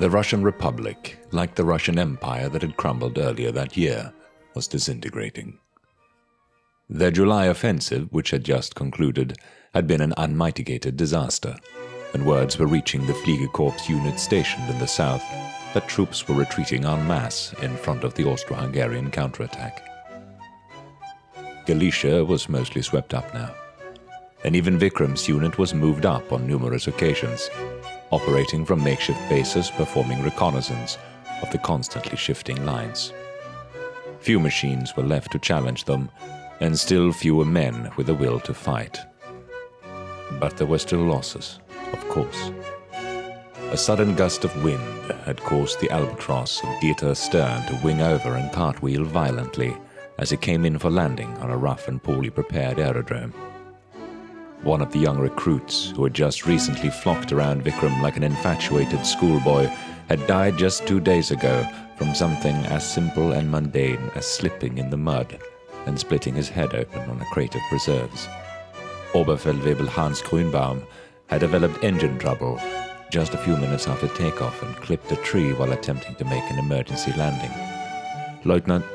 The Russian Republic, like the Russian Empire that had crumbled earlier that year, was disintegrating. Their July offensive, which had just concluded, had been an unmitigated disaster, and words were reaching the FliK Corps units stationed in the south that troops were retreating en masse in front of the Austro-Hungarian counterattack. Galicia was mostly swept up now, and even Vikram's unit was moved up on numerous occasions, operating from makeshift bases performing reconnaissance of the constantly shifting lines. Few machines were left to challenge them, and still fewer men with the will to fight. But there were still losses, of course. A sudden gust of wind had caused the Albatross of D.III stern to wing over and cartwheel violently as it came in for landing on a rough and poorly prepared aerodrome. One of the young recruits, who had just recently flocked around Vikram like an infatuated schoolboy, had died just 2 days ago from something as simple and mundane as slipping in the mud and splitting his head open on a crate of preserves. Oberfeldwebel Hans Grünbaum had developed engine trouble just a few minutes after takeoff and clipped a tree while attempting to make an emergency landing. Lieutenant...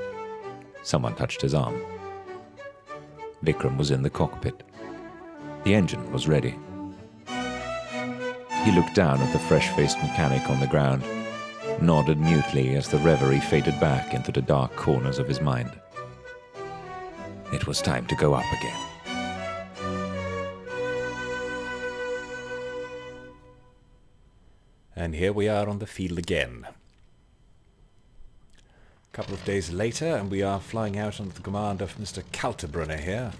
Someone touched his arm. Vikram was in the cockpit. The engine was ready. He looked down at the fresh-faced mechanic on the ground, nodded mutely as the reverie faded back into the dark corners of his mind. It was time to go up again. And here we are on the field again. A couple of days later, and we are flying out under the command of Mr. Kaltenbrunner here.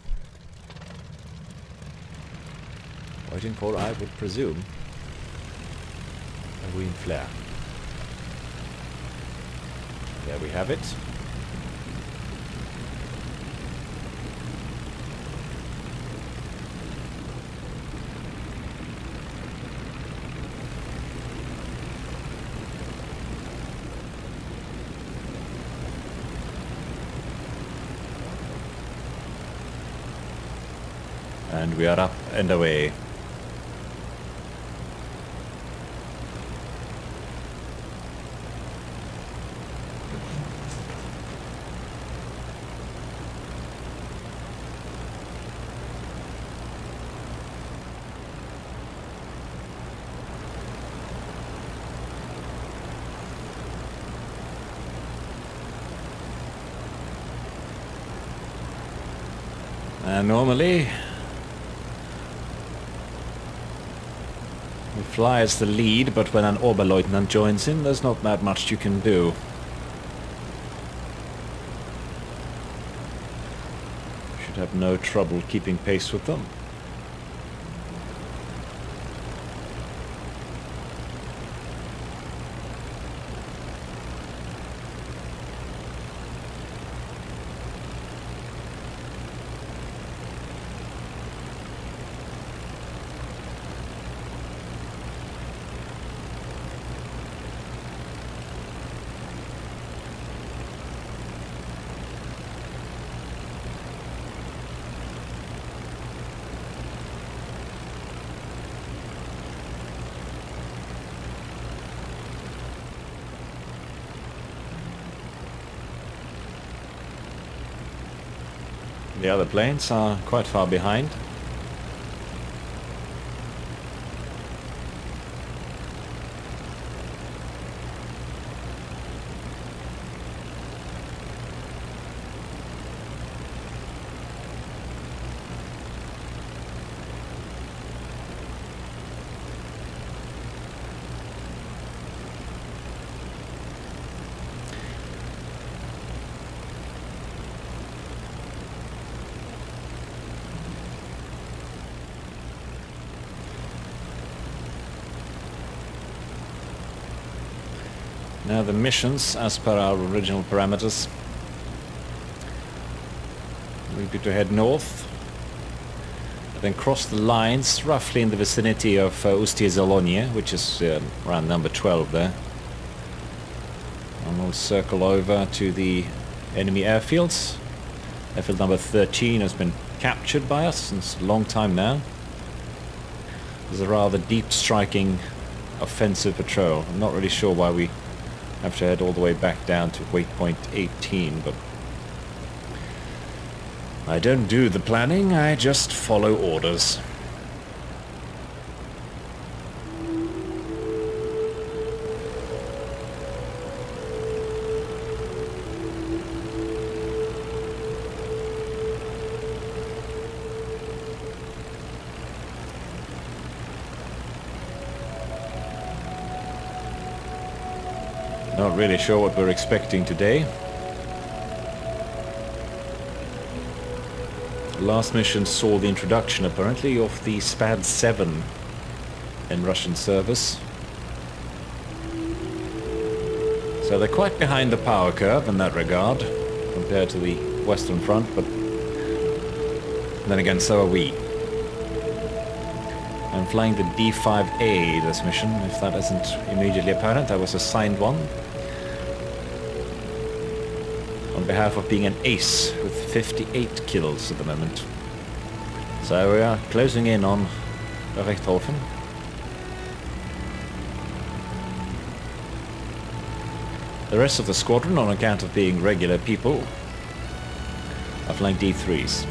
Waiting for, I would presume, a green flare. There we have it. And we are up and away. And normally we fly as the lead, but when an Oberleutnant joins in, there's not that much you can do. Should have no trouble keeping pace with them. The other planes are quite far behind. Now the missions, as per our original parameters, will be to head north, and then cross the lines roughly in the vicinity of Ustye-Zalonie, which is around number 12 there. And we'll circle over to the enemy airfields. Airfield number 13 has been captured by us since a long time now. There's a rather deep striking offensive patrol. I'm not really sure why we have to head all the way back down to waypoint 18, but I don't do the planning, I just follow orders. Not really sure what we're expecting today. The last mission saw the introduction, apparently, of the SPAD 7 in Russian service. So they're quite behind the power curve in that regard, compared to the Western Front, but then again, so are we. I'm flying the D.5A this mission, if that isn't immediately apparent. I was assigned one on behalf of being an ace with 58 kills at the moment. So we are closing in on Richthofen. The rest of the squadron, on account of being regular people, are flying D.3s.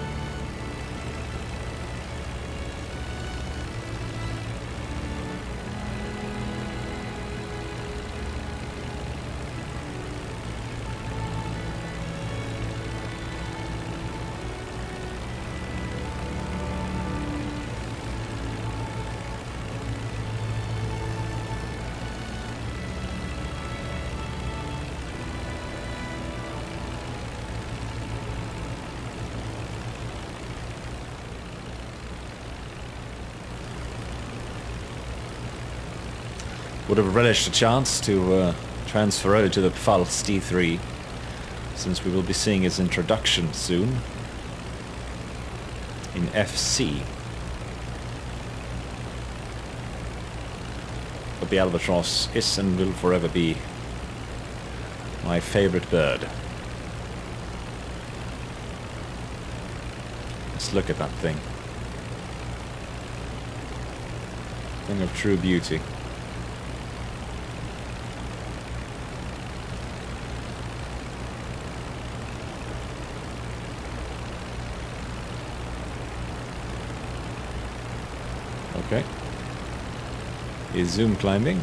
Would have relished a chance to transfer over to the Pfalz D.III, since we will be seeing his introduction soon in FC. But the Albatross is and will forever be my favorite bird. Let's look at that thing. Thing of true beauty. Okay. Is zoom climbing?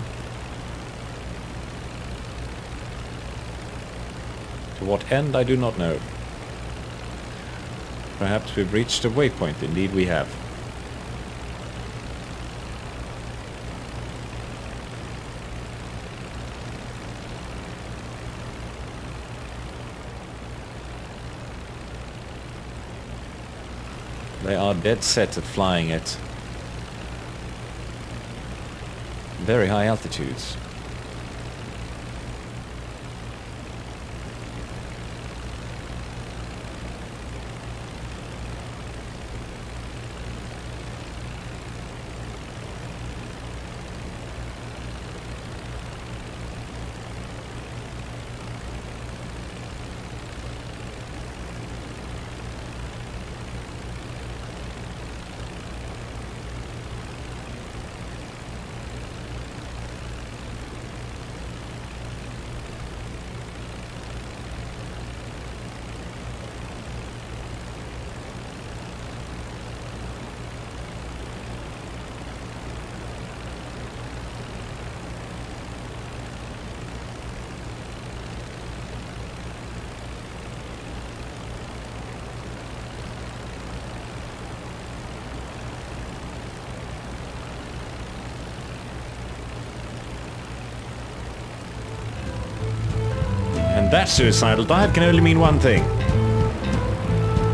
To what end, I do not know. Perhaps we've reached a waypoint. Indeed we have. They are dead set at flying at very high altitudes. That suicidal dive can only mean one thing.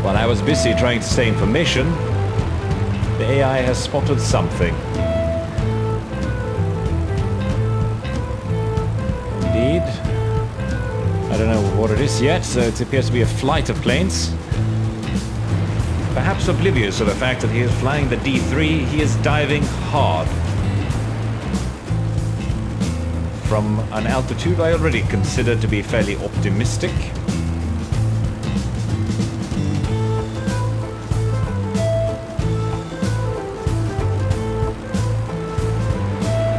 While I was busy trying to stay in formation, the AI has spotted something. Indeed. I don't know what it is yet, so it appears to be a flight of planes. Perhaps oblivious of the fact that he is flying the D.III, he is diving hard. From an altitude I already consider to be fairly optimistic.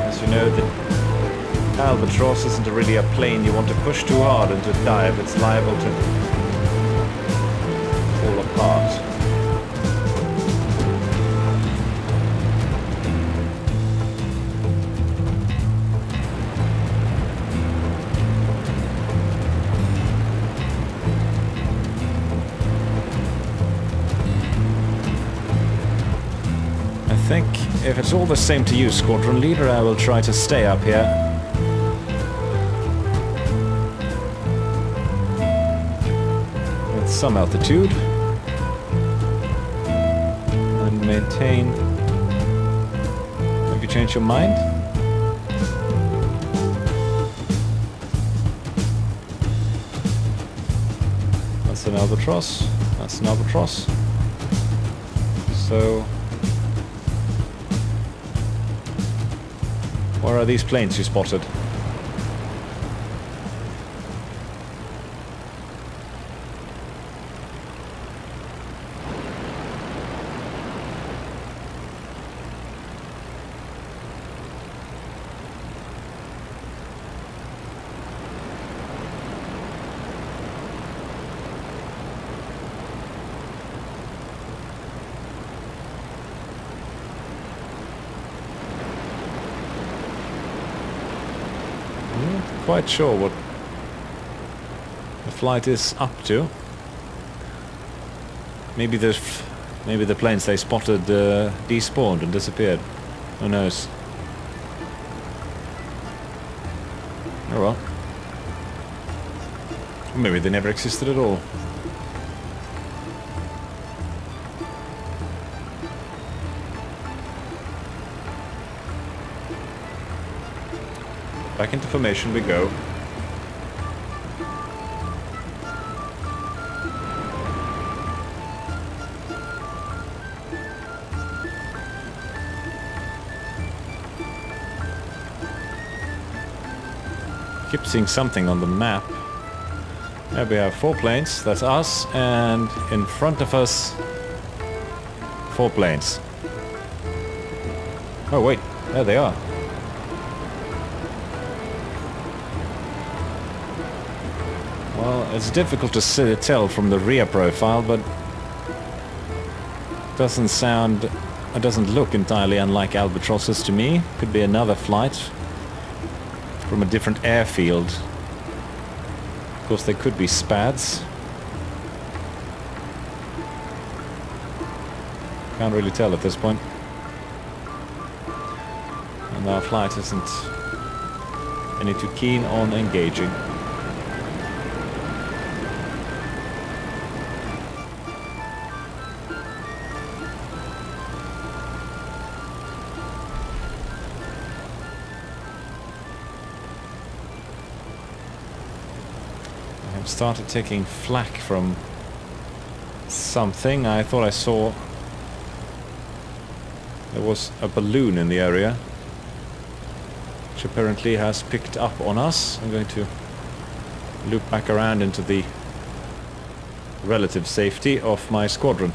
As you know, the Albatross isn't really a plane you want to push too hard into a dive. It's liable to fall apart. I think if it's all the same to you, Squadron Leader, I will try to stay up here. At some altitude. And maintain... Have you changed your mind? That's an Albatross. That's an Albatross. So... Where are these planes you spotted? Quite sure what the flight is up to. Maybe the planes they spotted despawned and disappeared. Who knows? Oh well. Maybe they never existed at all. Back into formation we go. Keep seeing something on the map. There we have 4 planes, that's us, and in front of us 4 planes. Oh wait, there they are. Well, it's difficult to tell from the rear profile, but it doesn't look entirely unlike Albatrosses to me. Could be another flight from a different airfield. Of course, they could be Spads. Can't really tell at this point. And our flight isn't any too keen on engaging. Started taking flak from something. I thought I saw there was a balloon in the area which apparently has picked up on us. I'm going to loop back around into the relative safety of my squadron.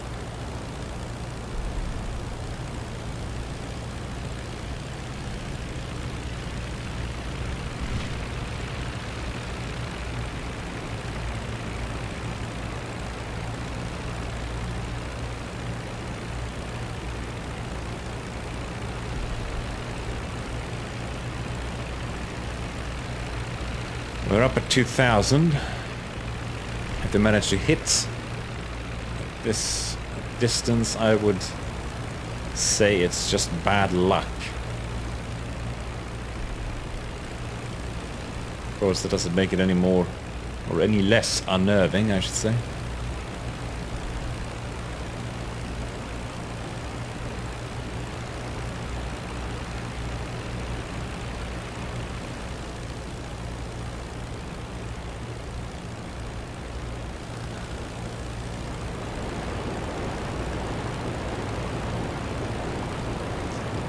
We're up at 2,000. If they manage to hit this distance, I would say it's just bad luck. Of course, that doesn't make it any more, or any less unnerving, I should say.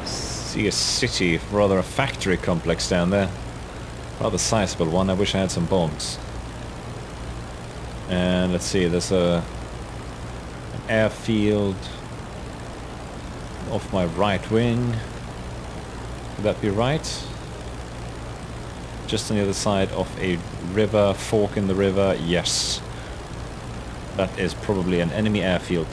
See a city, rather a factory complex down there. Rather sizable one. I wish I had some bombs. And let's see, there's an airfield off my right wing. Would that be right? just on the other side of a river, fork in the river. Yes. That is probably an enemy airfield.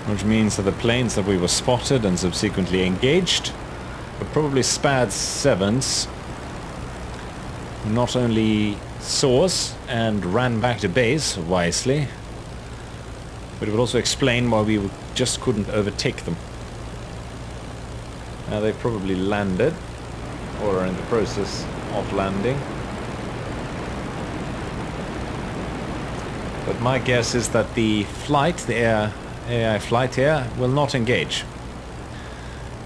Which means that the planes that we were spotted and subsequently engaged were probably SPAD 7s, who not only saw us and ran back to base wisely, but it would also explain why we just couldn't overtake them. Now they've probably landed, or are in the process of landing. But my guess is that the flight, the AI flight here, will not engage.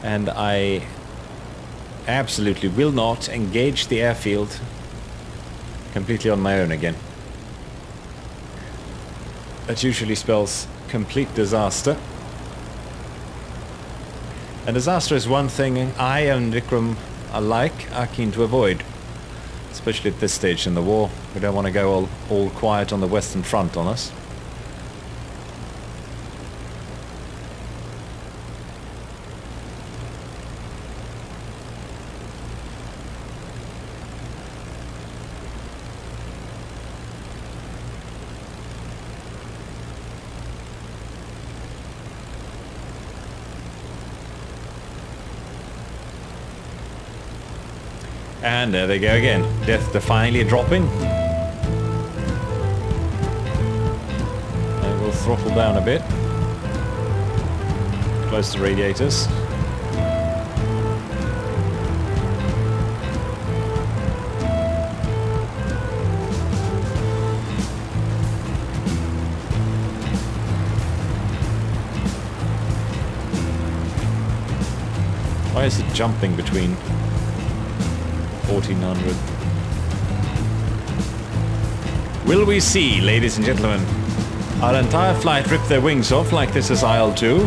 And I absolutely will not engage the airfield completely on my own again. That usually spells complete disaster. And disaster is one thing I and Vikram alike are keen to avoid. Especially at this stage in the war. We don't want to go all quiet on the Western Front on us. And there they go again. Death defiantly dropping. And we'll throttle down a bit. Close to radiators. Why is it jumping between 1400? Will we see, ladies and gentlemen, our entire flight rip their wings off like this is IL-2?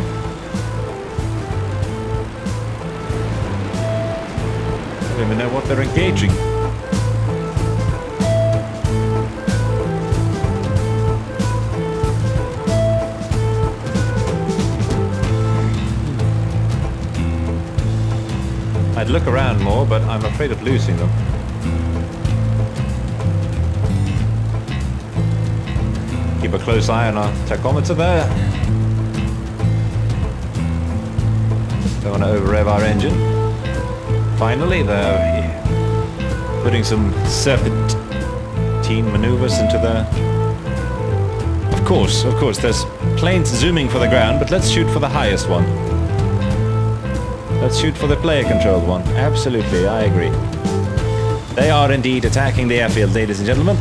I don't even know what they're engaging. I'd look around more, but I'm afraid of losing them. Keep a close eye on our tachometer there. Don't want to over-rev our engine. Finally, they're putting some serpentine maneuvers into the... Of course, there's planes zooming for the ground, but let's shoot for the highest one. Let's shoot for the player-controlled one. Absolutely, I agree. They are indeed attacking the airfield, ladies and gentlemen.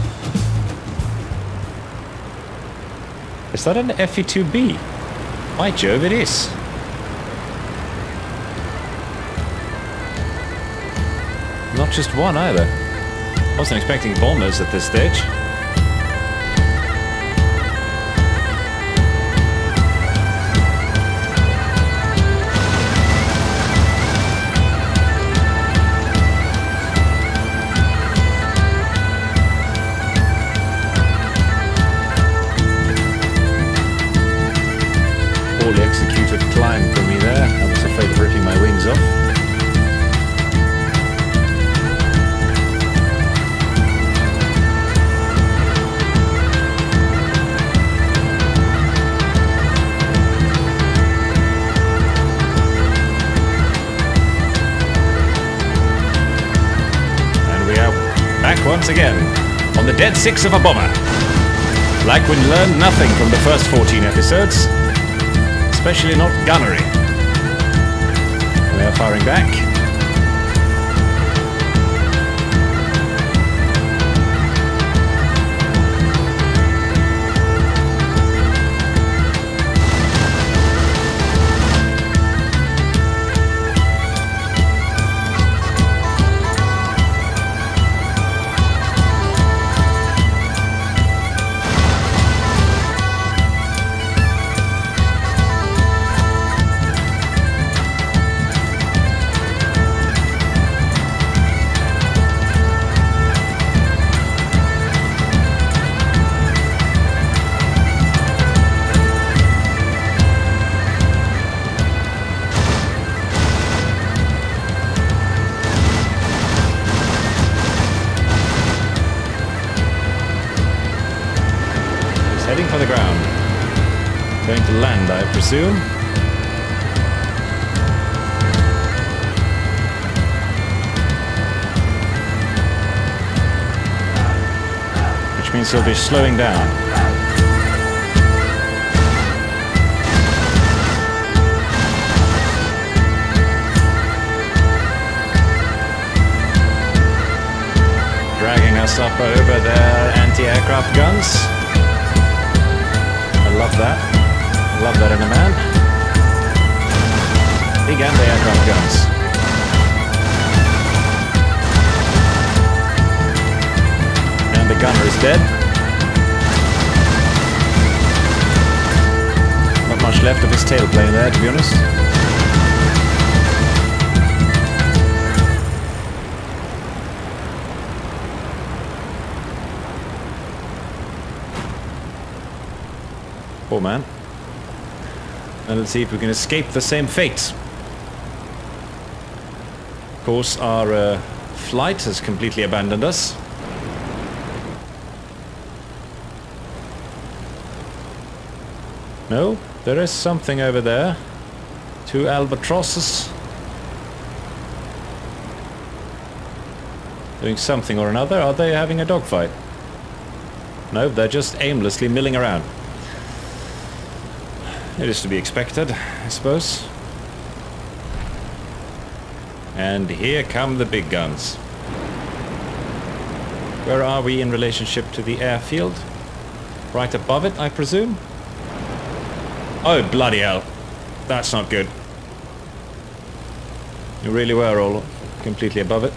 Is that an FE-2B? By Jove, it is. Not just one either. Wasn't expecting bombers at this stage. Executed climb for me there. I was afraid of ripping my wings off. And we are back once again on the dead six of a bomber. Like we learned nothing from the first 14 episodes. Especially not gunnery. They are firing back. land, I presume. Which means he'll be slowing down. Dragging us up over their anti-aircraft guns. I love that. I love that in a man. Big anti-aircraft guns. And the gunner is dead. Not much left of his tailplane there, to be honest. Poor man. And let's see if we can escape the same fate. Of course, our flight has completely abandoned us. No, there is something over there. 2 albatrosses. Doing something or another. Are they having a dogfight? No, they're just aimlessly milling around. It is to be expected, I suppose. And here come the big guns. Where are we in relationship to the airfield? Right above it, I presume? Oh, bloody hell. That's not good. You really were all completely above it.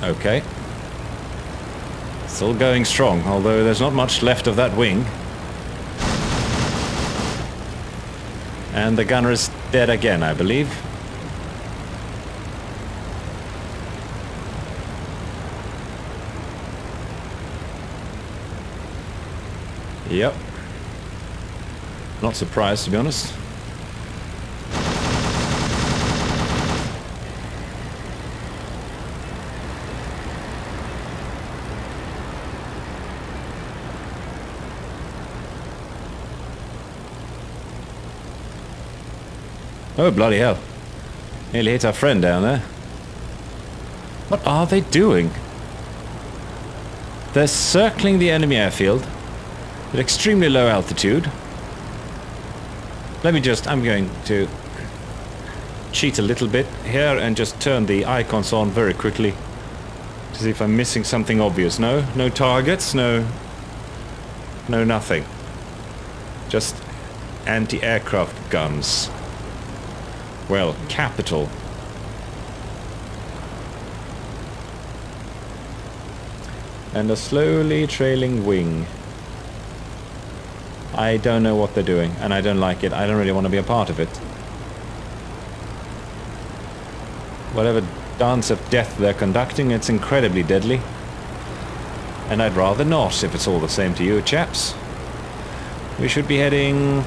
Okay. Still going strong, although there's not much left of that wing. And the gunner is dead again, I believe. Yep. Not surprised, to be honest. Oh, bloody hell. Nearly hit our friend down there. What are they doing? They're circling the enemy airfield at extremely low altitude. I'm going to cheat a little bit here and just turn the icons on very quickly to see if I'm missing something obvious. No targets, no nothing. Just anti-aircraft guns. Well, capital. And a slowly trailing wing. I don't know what they're doing, and I don't like it. I don't really want to be a part of it. Whatever dance of death they're conducting, it's incredibly deadly. And I'd rather not, if it's all the same to you, chaps. We should be heading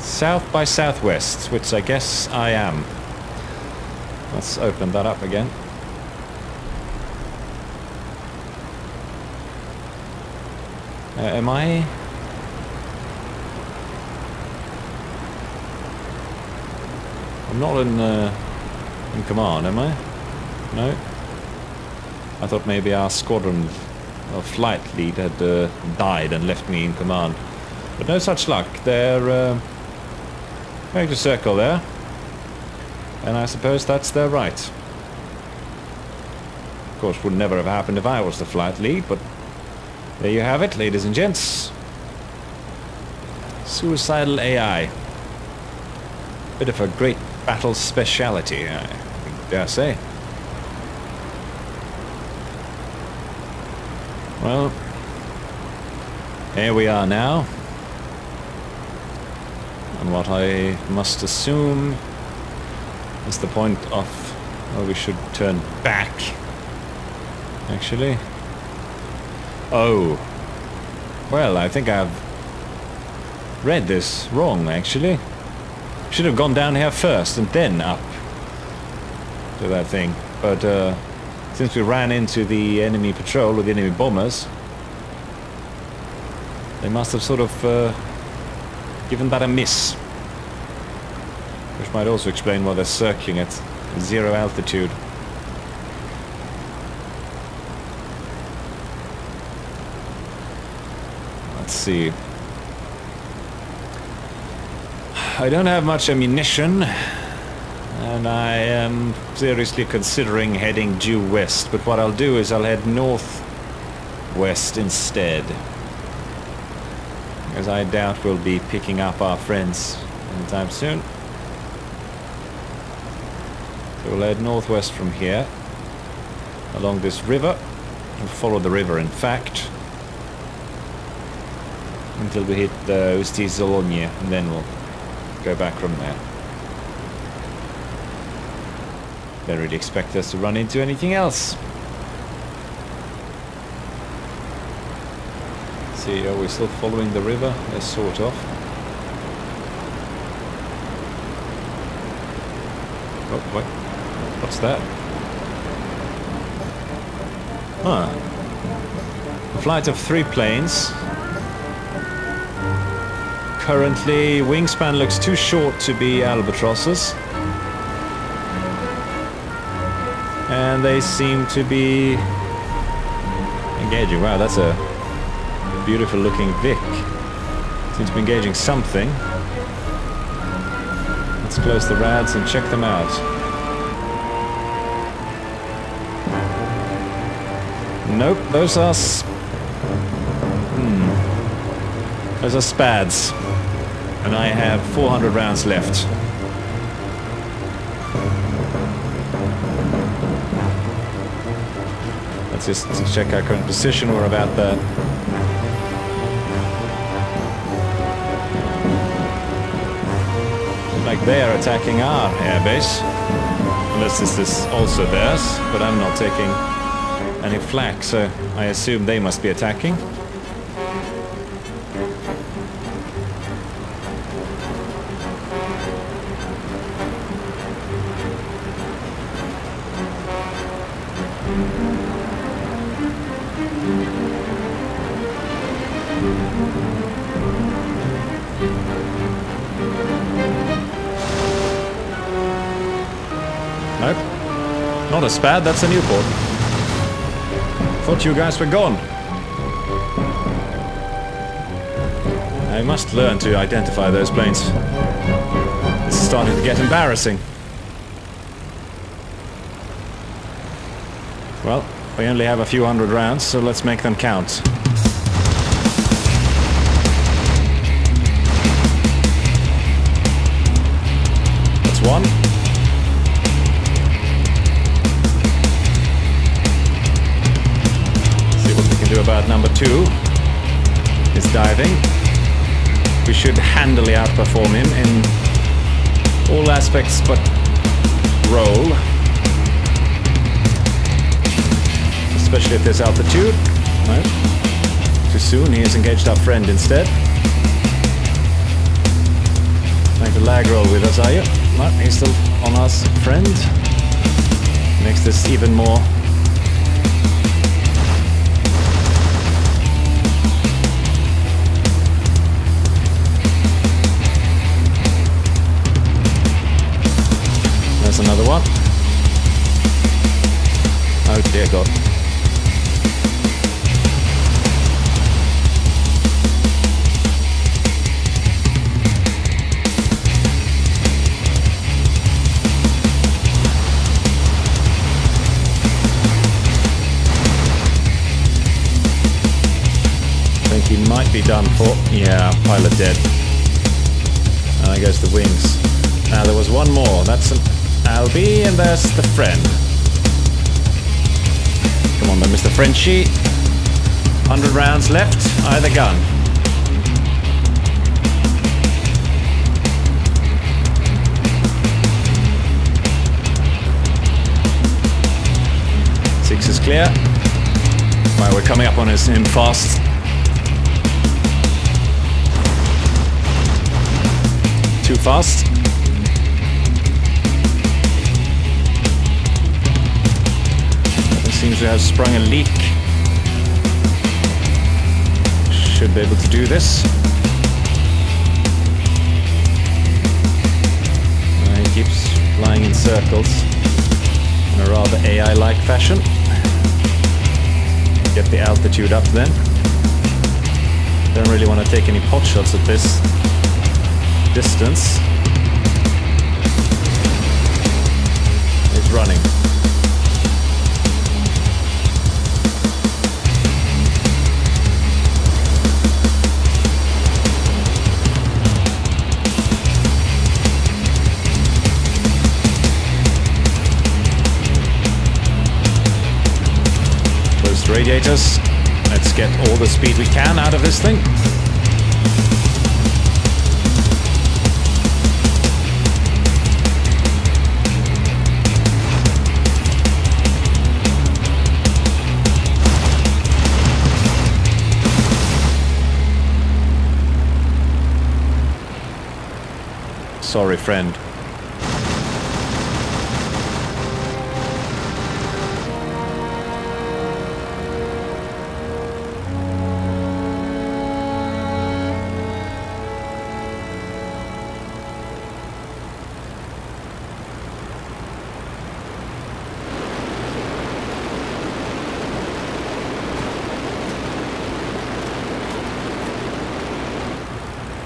south by southwest, which I guess I am. Let's open that up again. Am I? I'm not in command, am I? No? I thought maybe our squadron of flight lead had died and left me in command. But no such luck. They're going to circle there. And I suppose that's their right. Of course, would never have happened if I was the flight lead, but there you have it, ladies and gents. Suicidal AI. Bit of a great battle speciality, I dare say. Well, here we are now. And what I must assume is the point of where we should turn back. Actually. Oh. Well, I think I've read this wrong, actually. Should have gone down here first and then up to that thing. But since we ran into the enemy patrol or the enemy bombers, they must have sort of given that a miss. Which might also explain why they're circling at 0 altitude. Let's see. I don't have much ammunition, and I am seriously considering heading due west, but what I'll do is I'll head northwest instead, as I doubt we'll be picking up our friends anytime soon. So we'll head northwest from here, along this river, and follow the river, in fact, until we hit the Usti-Zologne, and then we'll go back from there. Don't really expect us to run into anything else. See, are we still following the river? Yes, sort of. Oh, what? What's that? Huh. A flight of 3 planes. Currently, wingspan looks too short to be albatrosses. And they seem to be engaging. Wow, that's a beautiful looking Vic. Seems to be engaging something. Let's close the rads and check them out. Nope, those are those are Spads. And I have 400 rounds left. Let's just check our current position. We're about there. Like they're attacking our airbase. Unless this is also theirs, but I'm not taking any flak, so I assume they must be attacking. Nope. Not a Spad, that's a Newport. Thought you guys were gone. I must learn to identify those planes. This is starting to get embarrassing. Well, we only have a few hundred rounds, so let's make them count. That's one. About number 2 is diving. We should handily outperform him in all aspects but roll, especially at this altitude. No, too soon. He has engaged our friend instead. Trying to lag roll with us, are you? No, he's still on us, friend. Makes this even more. Another one. Oh dear God. I think he might be done for. Yeah, pilot dead. And I guess the wings. Now there was one more. That's an Albi, and there's the friend. Come on then, Mr. Frenchie. 100 rounds left. Either gun. Six is clear. Right, we're coming up on him fast. Too fast. It seems to have sprung a leak. Should be able to do this. He keeps flying in circles in a rather AI-like fashion. Get the altitude up then. Don't really want to take any pot shots at this distance. It's running. Close the radiators. Let's get all the speed we can out of this thing. Sorry, friend.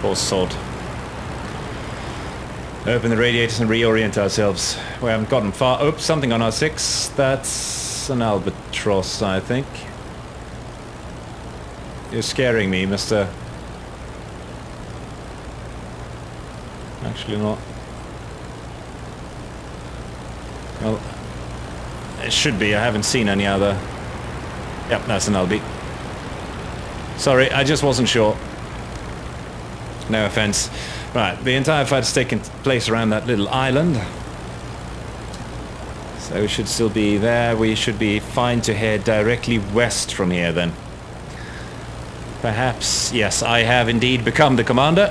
Poor sod. Open the radiators and reorient ourselves. We haven't gotten far. Oops, something on our 6. That's an albatross, I think. You're scaring me, Mr. Actually not. Well, it should be. I haven't seen any other. Yep, that's an Albi. Sorry, I just wasn't sure. No offense. Right, the entire fight has taken place around that little island. So we should still be there. We should be fine to head directly west from here then. Perhaps, yes, I have indeed become the commander.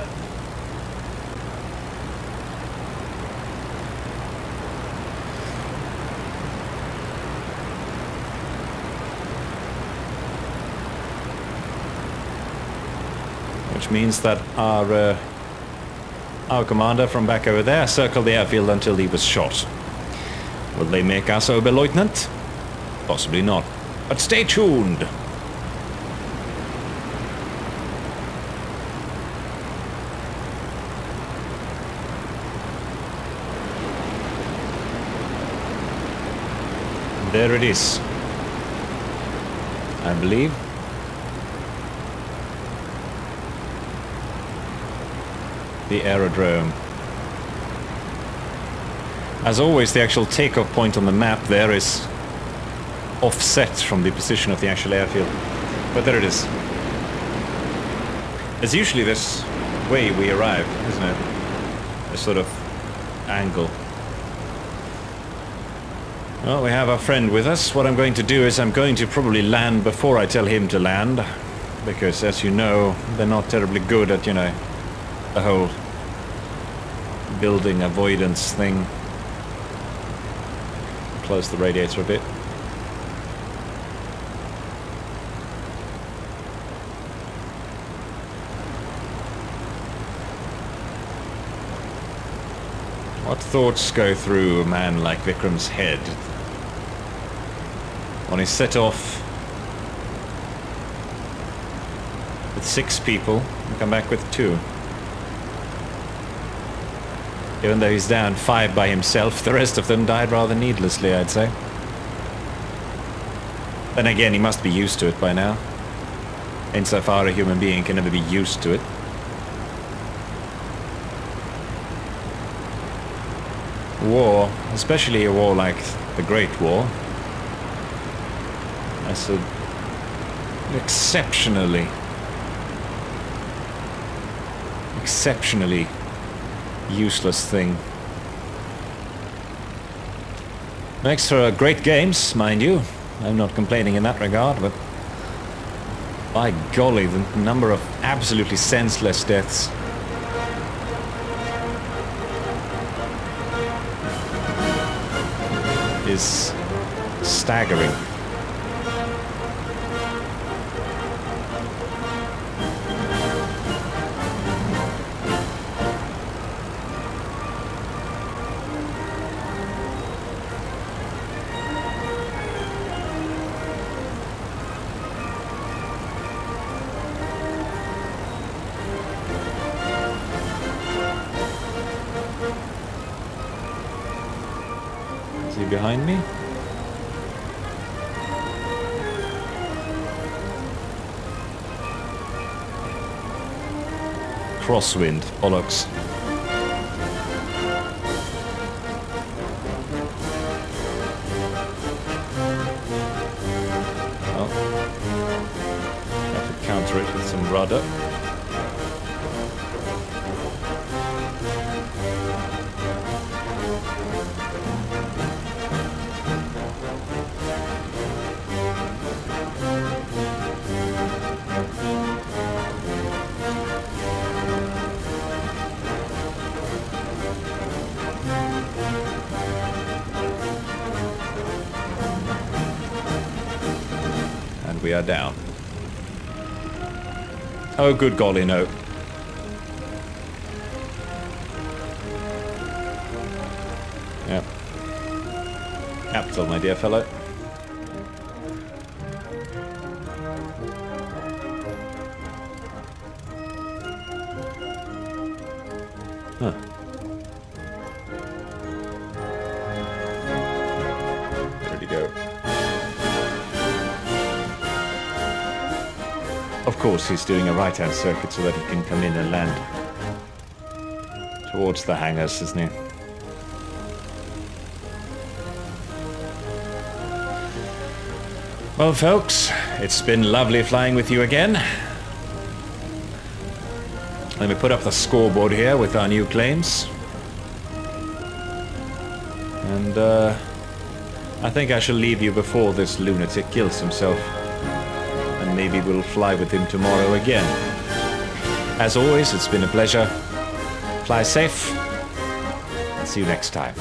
Which means that our commander from back over there circled the airfield until he was shot. Will they make us Oberleutnant? Possibly not. But stay tuned! There it is. I believe. The aerodrome. As always, the actual takeoff point on the map there is offset from the position of the actual airfield. But there it is. It's usually this way we arrive, isn't it? A sort of angle. Well, we have our friend with us. What I'm going to do is I'm going to probably land before I tell him to land. Because, as you know, they're not terribly good at, you know, the whole building avoidance thing. Close the radiator a bit. What thoughts go through a man like Vikram's head when he's set off with 6 people and come back with 2? Even though he's down 5 by himself, the rest of them died rather needlessly, I'd say. Then again, he must be used to it by now. Insofar a human being can never be used to it. war, especially a war like the Great War, as an exceptionally useless thing. Makes for great games, mind you. I'm not complaining in that regard, but by golly, the number of absolutely senseless deaths. Is staggering. Behind me. Crosswind, bollocks. Well, have to counter it with some rudder. We are down. Oh, good golly, no. Yep. Capital, my dear fellow. Huh. There we go. Of course, he's doing a right-hand circuit so that he can come in and land towards the hangars, isn't he? Well, folks, it's been lovely flying with you again. Let me put up the scoreboard here with our new claims. And I think I shall leave you before this lunatic kills himself. And maybe we'll fly with him tomorrow again. As always, it's been a pleasure. Fly safe, and see you next time.